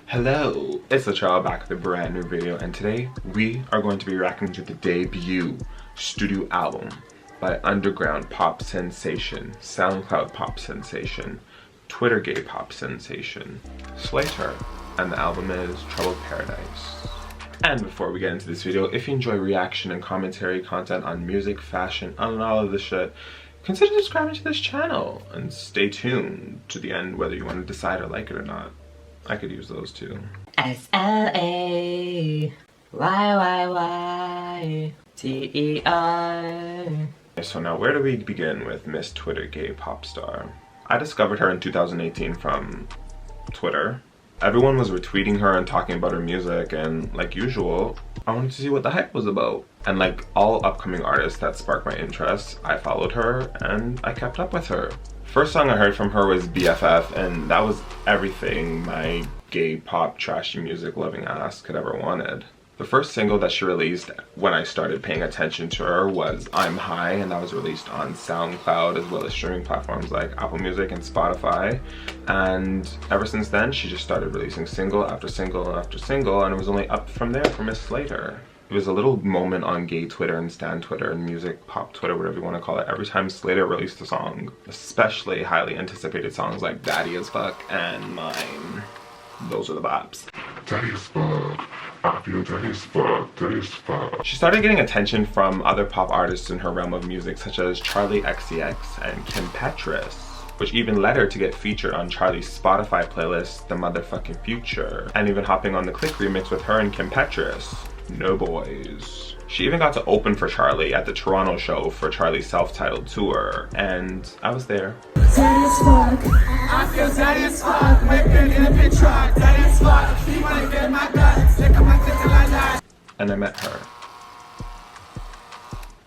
Hello, it's the child back with a brand new video, and today we are going to be reacting to the debut studio album by underground pop sensation, SoundCloud pop sensation, Twitter gay pop sensation, Slayyyter, and the album is Troubled Paradise. And before we get into this video, if you enjoy reaction and commentary content on music, fashion, and all of this shit, consider subscribing to this channel and stay tuned to the end whether you want to decide or like it or not. I could use those too. SLAYYTER. So now where do we begin with Miss Twitter gay pop star? I discovered her in 2018 from Twitter. Everyone was retweeting her and talking about her music, and like usual, I wanted to see what the hype was about. And like all upcoming artists that sparked my interest, I followed her and I kept up with her. First song I heard from her was BFF, and that was everything my gay pop trashy music loving ass could ever wanted. The first single that she released when I started paying attention to her was I'm High, and that was released on SoundCloud as well as streaming platforms like Apple Music and Spotify. And ever since then, she just started releasing single after single after single, and it was only up from there for Miss Slayyyter. It was a little moment on gay Twitter and stan Twitter and music pop Twitter, whatever you want to call it, every time Slayyyter released a song, especially highly anticipated songs like Daddy as Fuck and Mine. Those are the vibes. Daddy as fuck. I feel daddy as fuck, daddy as fuck. She started getting attention from other pop artists in her realm of music, such as Charli XCX and Kim Petras, which even led her to get featured on Charli's Spotify playlist, The Motherfucking Future, and even hopping on the Click remix with her and Kim Petras. No boys. She even got to open for Charli at the Toronto show for Charli's self-titled tour, and I was there. Daddy as fuck. I feel daddy as fuck. Wicked in a big truck. Daddy as fuck. He wanna get in my guts. Lick on my dick till I die. And I met her.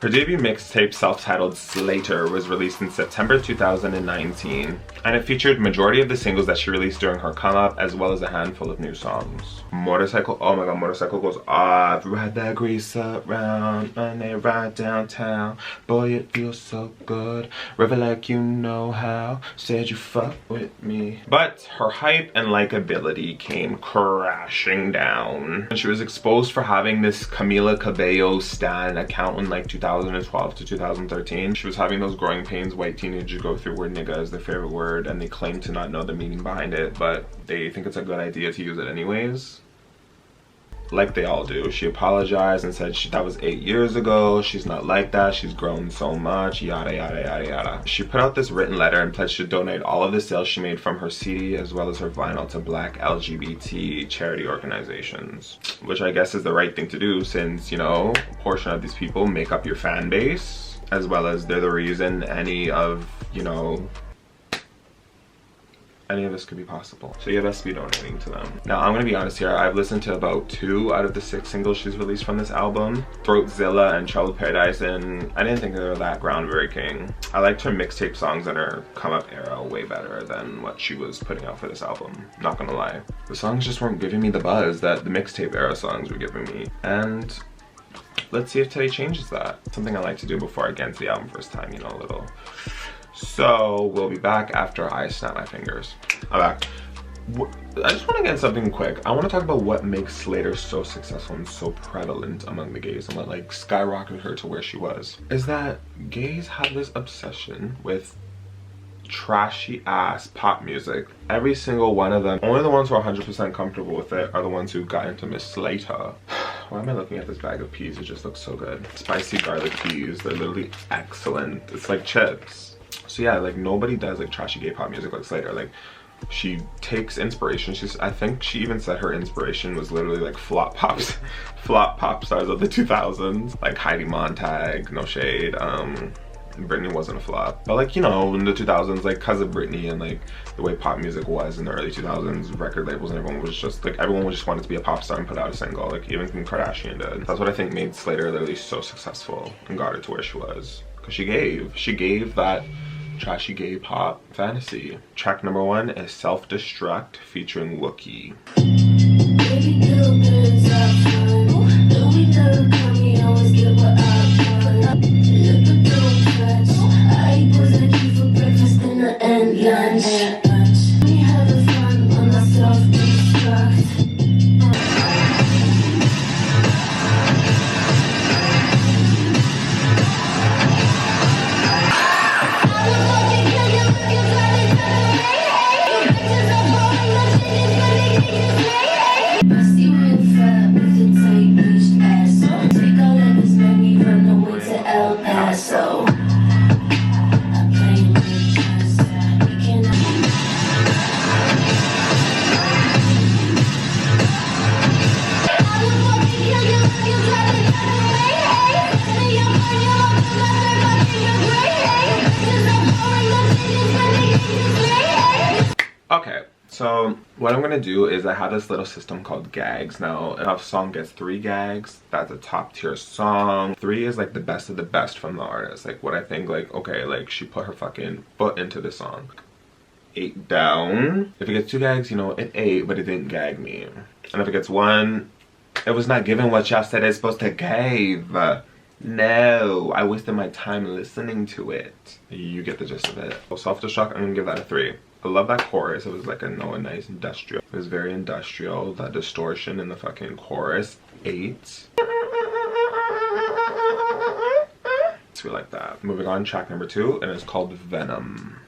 Her debut mixtape, self-titled Slayyyter, was released in September 2019, and it featured majority of the singles that she released during her come-up, as well as a handful of new songs. Motorcycle, oh my god, Motorcycle goes off. Ride that grease around, Monday ride downtown. Boy, it feels so good. River like you know how. Said you fuck with me. But her hype and likability came crashing down. And she was exposed for having this Camila Cabello stan account in like 2012 to 2013. She was having those growing pains white teenagers go through where nigga is their favorite word, and they claim to not know the meaning behind it, but they think it's a good idea to use it anyways. Like they all do. She apologized and said that was 8 years ago. She's not like that. She's grown so much. Yada yada yada yada. She put out this written letter and pledged to donate all of the sales she made from her CD as well as her vinyl to Black LGBT charity organizations, which I guess is the right thing to do, since, you know, a portion of these people make up your fan base, as well as they're the reason any of, you know, any of this could be possible. So you best be donating to them. Now I'm gonna be honest here, I've listened to about 2 out of the 6 singles she's released from this album, Throatzilla and Troubled Paradise, and I didn't think they were that groundbreaking. I liked her mixtape songs in her come-up era way better than what she was putting out for this album, not gonna lie. The songs just weren't giving me the buzz that the mixtape era songs were giving me, and let's see if today changes that. Something I like to do before I get into the album first time, you know, a little. So we'll be back after I snap my fingers. I'm back. I just want to get something quick. I want to talk about what makes Slayyyter so successful and so prevalent among the gays, and what like skyrocketed her to where she was. Is that gays have this obsession with trashy ass pop music. Every single one of them, only the ones who are 100% comfortable with it are the ones who got into Miss Slayyyter. Why am I looking at this bag of peas? It just looks so good. Spicy garlic peas, they're literally excellent. It's like chips. So yeah, like nobody does like trashy gay pop music like Slayyyter. Like she takes inspiration. I think she even said her inspiration was literally like flop pop stars of the 2000s, like Heidi Montag, no shade. Brittany wasn't a flop, but like, you know, in the 2000s, like cause of Brittany and like the way pop music was in the early 2000s, record labels and everyone was just like, everyone just wanted to be a pop star and put out a single. Like even Kim Kardashian did. That's what I think made Slayyyter literally so successful and got her to where she was, because she gave that trashy gay pop fantasy. Track number 1 is Self-Destruct featuring Wookie. Baby, So what I'm gonna do is I have this little system called gags. Now if a song gets 3 gags, that's a top tier song. 3 is like the best of the best from the artist. Like what I think, like, okay, like she put her fucking foot into the song. 8 down. If it gets 2 gags, you know, it ate, but it didn't gag me. And if it gets 1, it was not giving what y'all said it's supposed to give. No, I wasted my time listening to it. You get the gist of it. So Self-Destruct, I'm gonna give that a 3. I love that chorus. It was like a nice industrial. It was very industrial. That distortion in the fucking chorus. 8. So we like that. Moving on, track number 2, and it's called Venom.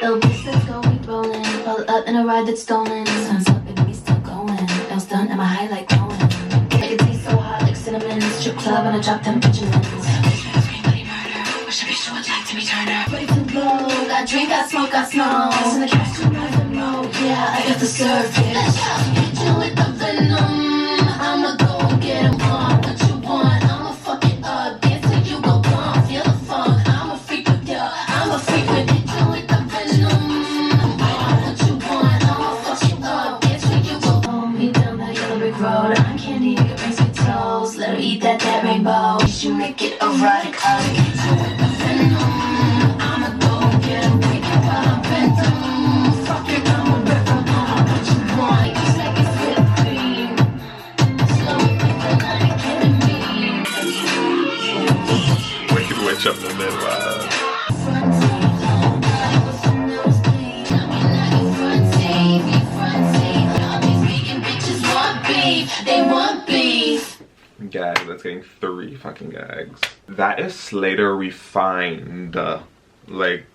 Little bitch, let's go, we rollin'. Pull up in a ride that's stolen. Sun's up and we still going. Nails done and my highlight glowing. Make it taste so hot like cinnamon. Strip club and I drop them Benjamins. Wish a bitch would like to be Turner. Ready to blow. Got drink, got smoke, got snow. In the cash to ride the road. Yeah, I got the serve, bitch. Hit you with the venom. I'ma go get 'em on. What you want? I'ma fuck it up. Dance till you go gone. Feel the funk. I'm a freak with ya. I'm a freak with hit you with the venom. What you want? I'ma fuck it up. Dance till you go home. Me down that yellow brick road. I'm candy, you can bring sweet toes. Let her eat that rainbow. You should make it erotic. I'll get you with the venom. I'ma go get 'em. Take it while I'm bent. Fuck it, I'm a rip 'em. What you want? It's like it's whipped cream. Slow it like the line of killing me. Wicked Witch of the Midwest. Front seat, I was in nosebleed. Now we like front seat. All these vegan bitches want beef. They want beef. Gag, that's getting 3 fucking gags. That is Slayyyter refined. Like,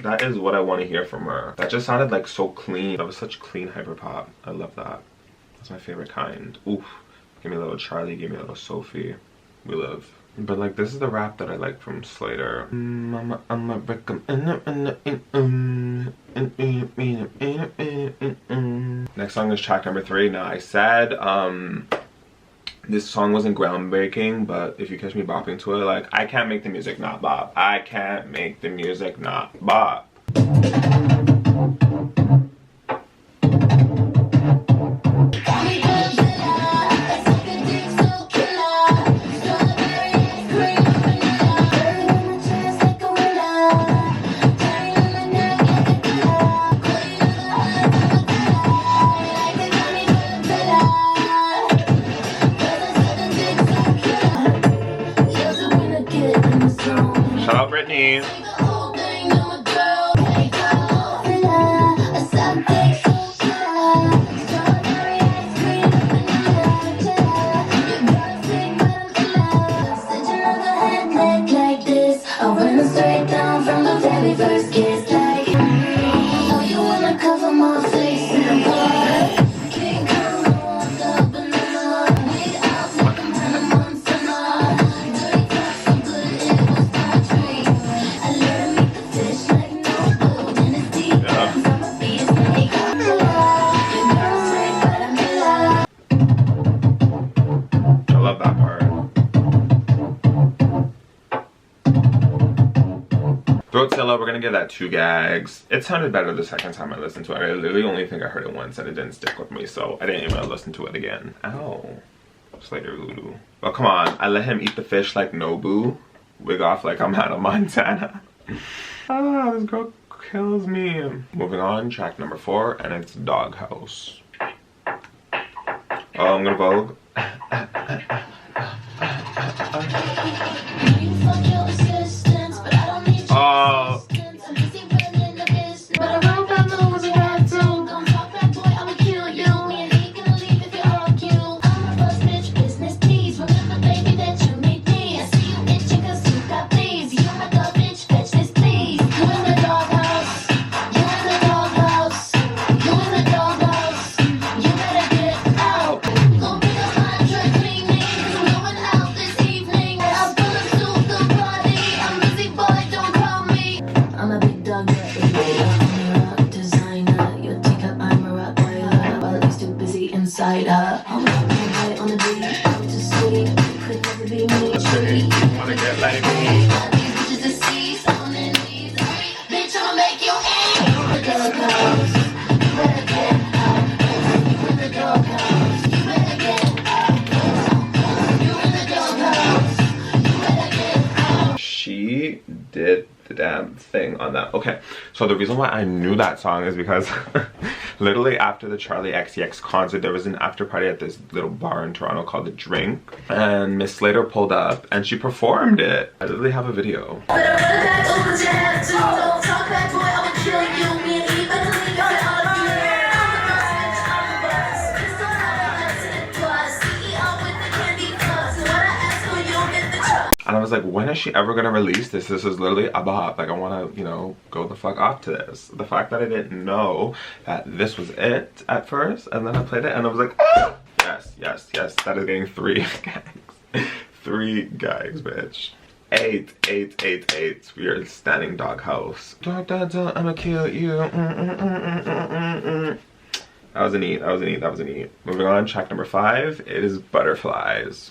that is what I want to hear from her. That just sounded like so clean. That was such clean hyperpop. I love that. That's my favorite kind. Oof. Give me a little Charlie, give me a little Sophie. We live. But like, this is the rap that I like from Slayyyter. I'ma Next song is track number 3. Now I said this song wasn't groundbreaking, but if you catch me bopping to it, like, I can't make the music not bop. I can't make the music not bop. Shout out Brittany. We're gonna give that 2 gags. It sounded better the second time I listened to it. I literally only think I heard it once and it didn't stick with me, so I didn't even listen to it again. Ow. Slayyyter voodoo. But come on, I let him eat the fish like Nobu. Wig off like I'm out of Montana. Ah, this girl kills me. Moving on, track number 4, and it's Doghouse. Oh, I'm gonna Vogue. Oh. did the damn thing on that. Okay, so the reason why I knew that song is because literally after the Charlie XCX concert, there was an after party at this little bar in Toronto called The Drink, and Miss Slayyyter pulled up and she performed it. I literally have a video. And I was like, when is she ever gonna release this? This is literally a bop. Like, I wanna, you know, go the fuck off to this. The fact that I didn't know that this was it at first, and then I played it and I was like, ah! Yes, yes, yes, that is getting 3 gags. 3 gags, bitch. 8. We are standing doghouse. I'ma kill you. That was a neat, that was a neat, that was a neat. Moving on, track number 5, it is Butterflies.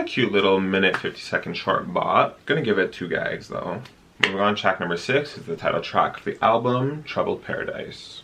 Cute little minute 50-second short bop. Gonna give it 2 gags though. Moving on, track number 6 is the title track of the album, Troubled Paradise.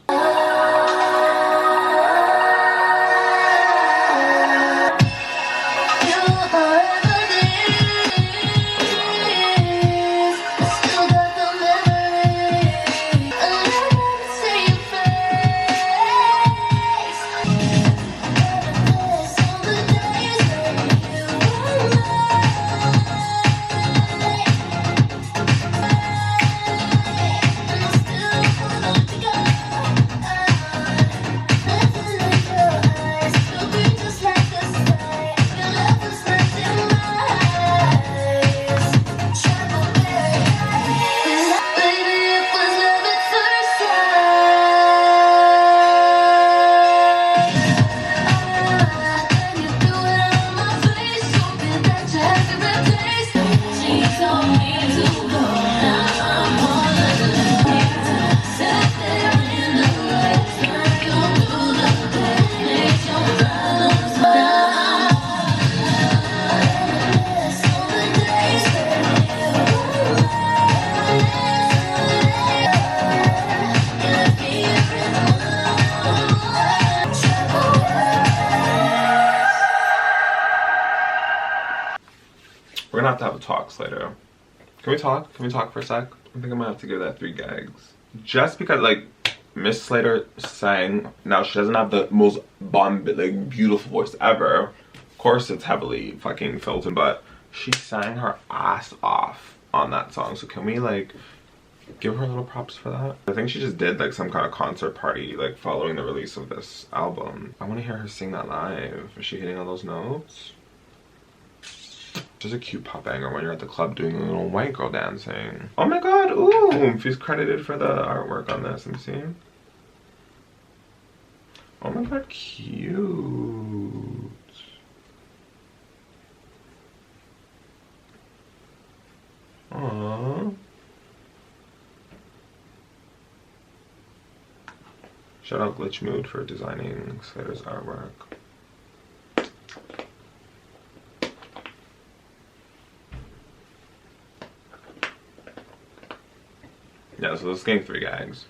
We're gonna have a talk, Slayyyter. Can we talk? Can we talk for a sec? I think I'm gonna have to give that 3 gags. Just because, like, Miss Slayyyter sang, now she doesn't have the most bomb, like, beautiful voice ever. Of course it's heavily fucking filtered, but she sang her ass off on that song. So can we, like, give her a little props for that? I think she just did, like, some kind of concert party, like, following the release of this album. I want to hear her sing that live. Is she hitting all those notes? Just a cute pop banger when you're at the club doing a little white girl dancing. Oh my god, ooh! She's credited for the artwork on this, let me see. Oh my god, cute. Aww. Shout out Glitch Mood for designing Slayyyter's artwork. Yeah, so this is getting 3 gags.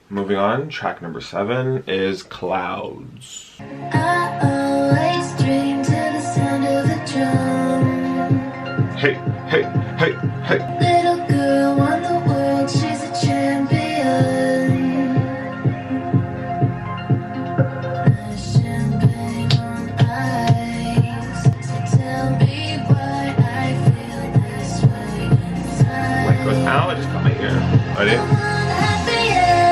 Moving on, track number 7 is Clouds. I always dream to the sound of the drum. Hey, hey, hey, hey. Little girl won the world, she's a champion. The champagne on ice. So tell me why I feel this way inside. Wait, goes out, I just got my ear. Ready? Happier,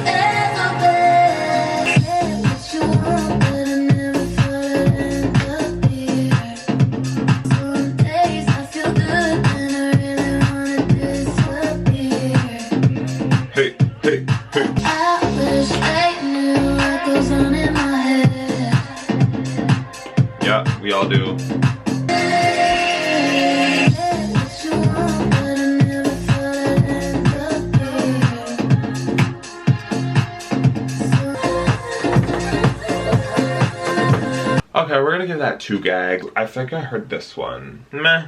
ever best. Say what you want. all do. Okay, we're gonna give that 2 gags. I think I heard this one. Meh.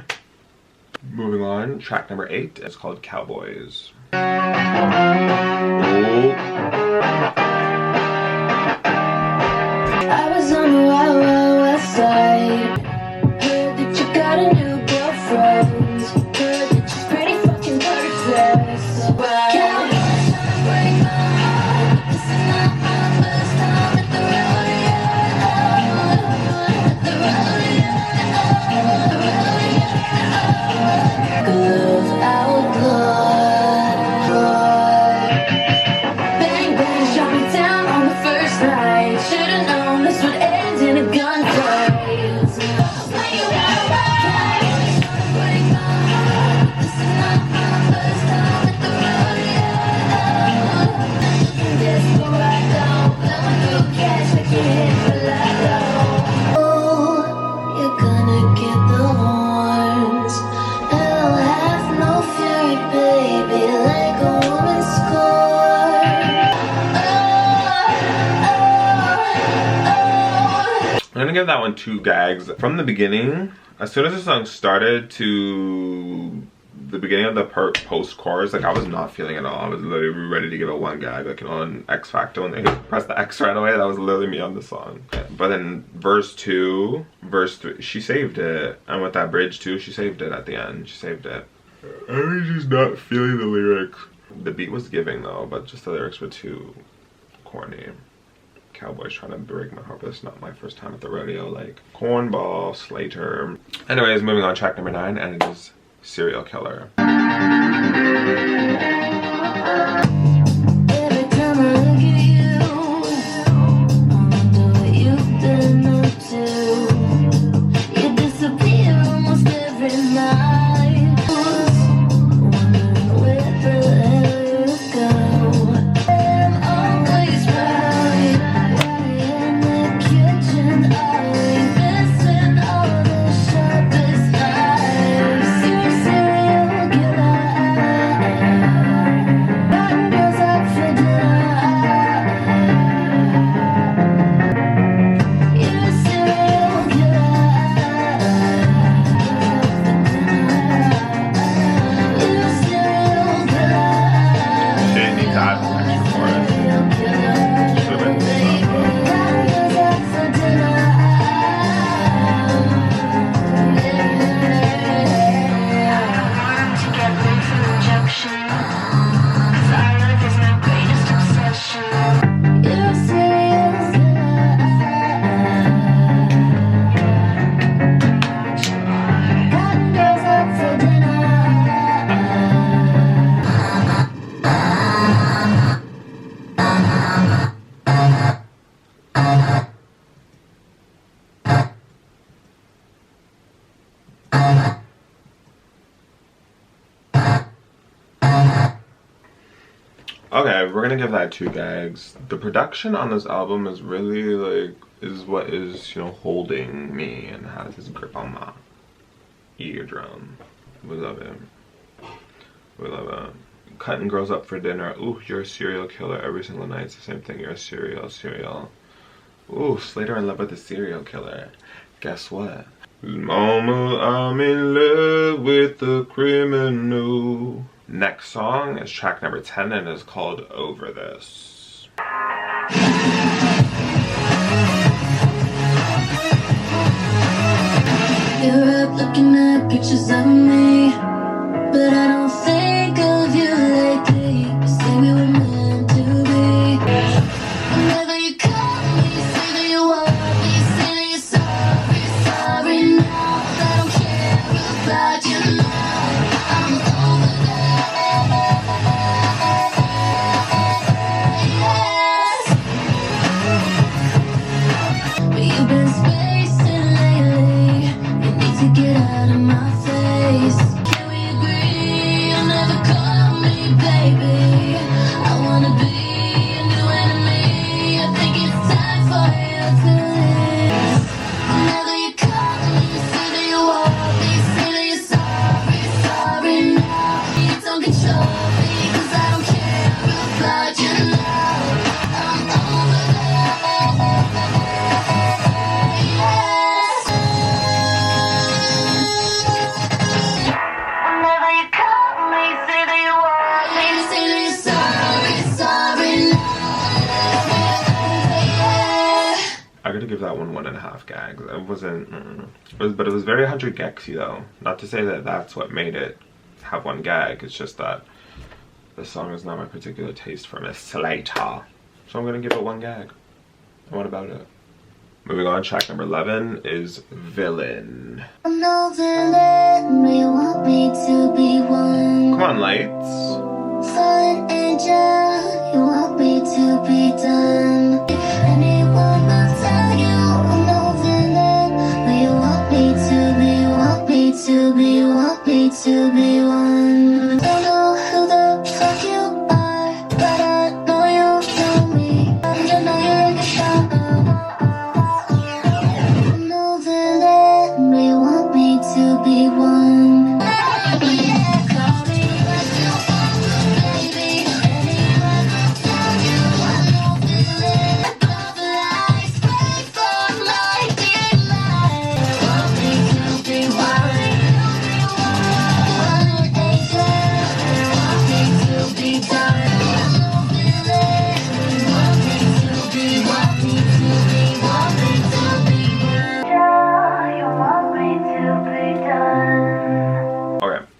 Moving on, track number 8 is called Cowboys. Oh. I was on the wild, wild west side. Heard that you got a new girlfriend. Heard that you're pretty fucking perfect. Cowboys tryna break my heart. This is not my first time at the rodeo. At the rodeo. Girls outlawed. Bang bang, shot me down on the first night. Should've known this would end in a gunfight. When you got right, break my heart. This is not my first time at the rodeo. Desperado, blowing through cash like you hit Colorado. Oh, you're gonna get the horns. Hell have no fury, baby, like a woman's scorn. I'm gonna give that one 2 gags. From the beginning, as soon as the song started to the beginning of the post-chorus, like I was not feeling it at all. I was literally ready to give it 1 gag, like on X Factor when they pressed the X right away. That was literally me on the song. But then verse 2, verse 3, she saved it. And with that bridge too, she saved it at the end. She saved it. I was just not feeling the lyrics. The beat was giving though, but just the lyrics were too corny. Cowboys trying to break my heart, but it's not my first time at the rodeo. Like cornball, Slayyyter. Anyways, moving on, track number 9, and it is Serial Killer. Every time I look at you, I wonder what you've been up to. You disappear almost every night. Wondering where the hell you go. I'm always right in the kitchen, always missing all the sharpest knives. You're a serial killer. Rotten girls out for dinner. You're a serial killer. You're a serial killer. Didn't need to add an extra chorus. Should've been Okay, we're gonna give that 2 gags. The production on this album is really like, is what is, you know, holding me and has his grip on my eardrum. We love it. We love it. Cutting girls up for dinner. Ooh, you're a serial killer every single night. It's the same thing. You're a serial. Ooh, Slayyyter in love with a serial killer. Guess what? Mama, I'm in love with the criminal. Next song is track number 10 and is called Over This. You're up looking at pictures of me, but I don't think of you lately. You say we were meant to be. Whenever you call me, you say that you want me, you say that you're sorry, sorry now. I don't care about you now. I'm over that. Yes. But you've been spacing lately. You need to get out of my face. Can we agree? gonna give that one 1.5 gags. It wasn't, but it was very 100 Gexy though. Not to say that that's what made it have 1 gag. It's just that the song is not my particular taste for Miss Slayyyter. So I'm gonna give it 1 gag. And what about it? Moving on, track number 11 is Villain. I'm no villain, but you want me to be one. Come on, lights. Fallen angel, you want me to be done. If anyone will tell you I'm no villain, but you want me to be, want me to be, want me to be one. Don't know who the fuck you are, but I know you know me. I know you're like a star. I'm no villain, but you want me to be one.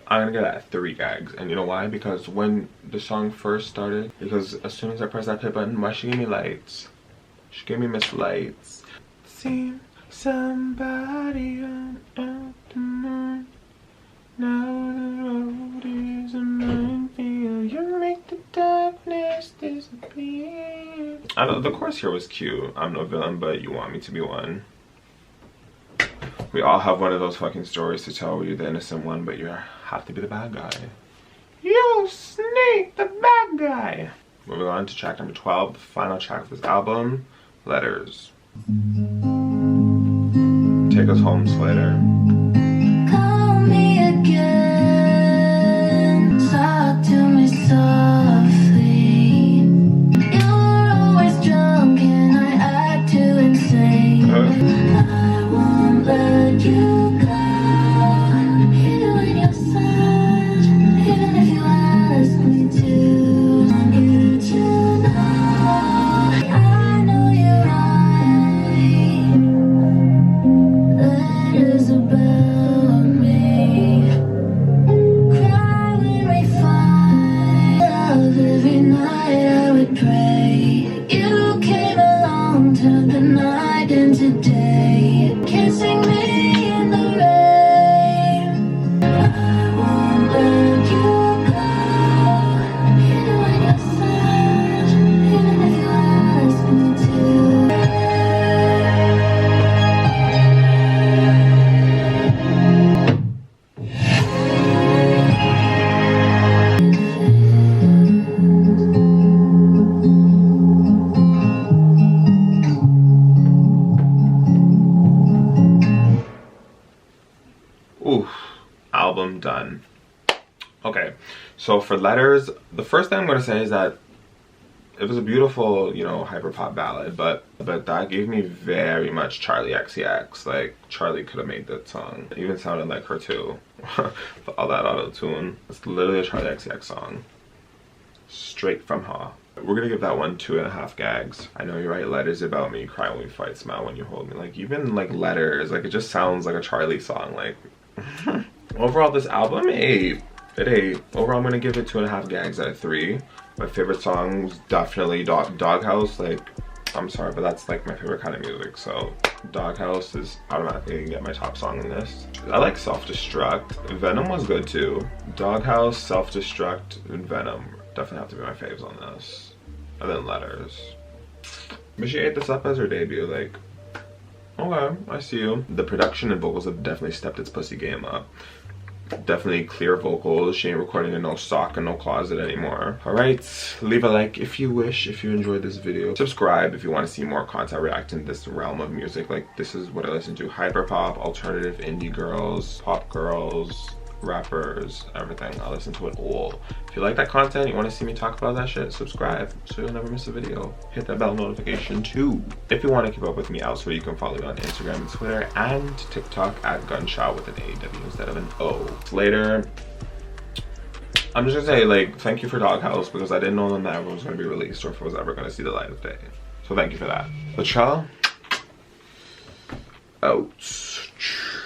I'm gonna give that 3 gags, and you know why? Because when the song first started, because as soon as I pressed that play button, why she gave me lights? She gave me Miss Lights. Seen somebody on the moon. Now the road is a minefield. You make the darkness disappear. I don't know, the chorus here was cute. I'm no villain, but you want me to be one. We all have one of those fucking stories to tell where you're the innocent one, but you have to be the bad guy. You sneak, the bad guy. Moving on to track number 12, the final track of this album, Letters. Take us home, Slayyyter. Call me again, talk to me softly. You're always drunk and I act too insane. I won't let you go, even when you're sad, even if you ask me to. I want you to know, I know you're right. Letters about me, cry when we fight, love every night I would pray. You came along, turned the night into day, kissing me in the rain. I won't let you go, even when you're sad, even if you ask me to. Oof, album done. Okay, so for Letters, the first thing I'm gonna say is that it was a beautiful, you know, hyperpop ballad, but that gave me very much Charlie XCX. Like, Charlie could have made that song. It even sounded like her too. All that auto-tune. It's literally a Charlie XCX song. Straight from her. We're gonna give that one 2.5 gags. I know you write letters about me, cry when we fight, smile when you hold me. Like, even like Letters, like it just sounds like a Charlie song. Like, overall this album, 8. It 8. Overall I'm gonna give it 2.5 gags out of 3. My favorite song was definitely Doghouse. Like, I'm sorry, but that's like my favorite kind of music. So Doghouse is automatically gonna get my top song in this. I like Self-Destruct. Venom was good too. Doghouse, Self-Destruct, and Venom definitely have to be my faves on this. And then Letters. But she ate this up as her debut. Like, okay, I see you. The production and vocals have definitely stepped its pussy game up. Definitely clear vocals. She ain't recording in no sock and no closet anymore. Alright, leave a like if you wish, if you enjoyed this video. Subscribe if you want to see more content reacting to this realm of music. Like, this is what I listen to. Hyperpop, alternative, indie girls, pop girls, rappers, everything. I listen to it all. If you like that content, you want to see me talk about that shit, subscribe so you'll never miss a video. Hit that bell notification too. If you want to keep up with me elsewhere, you can follow me on Instagram and Twitter and TikTok at Gunshot with an AW instead of an O. Later, I'm just gonna say, like, thank you for Doghouse, because I didn't know when that ever was gonna be released or if it was ever gonna see the light of day. So thank you for that. But y'all, out.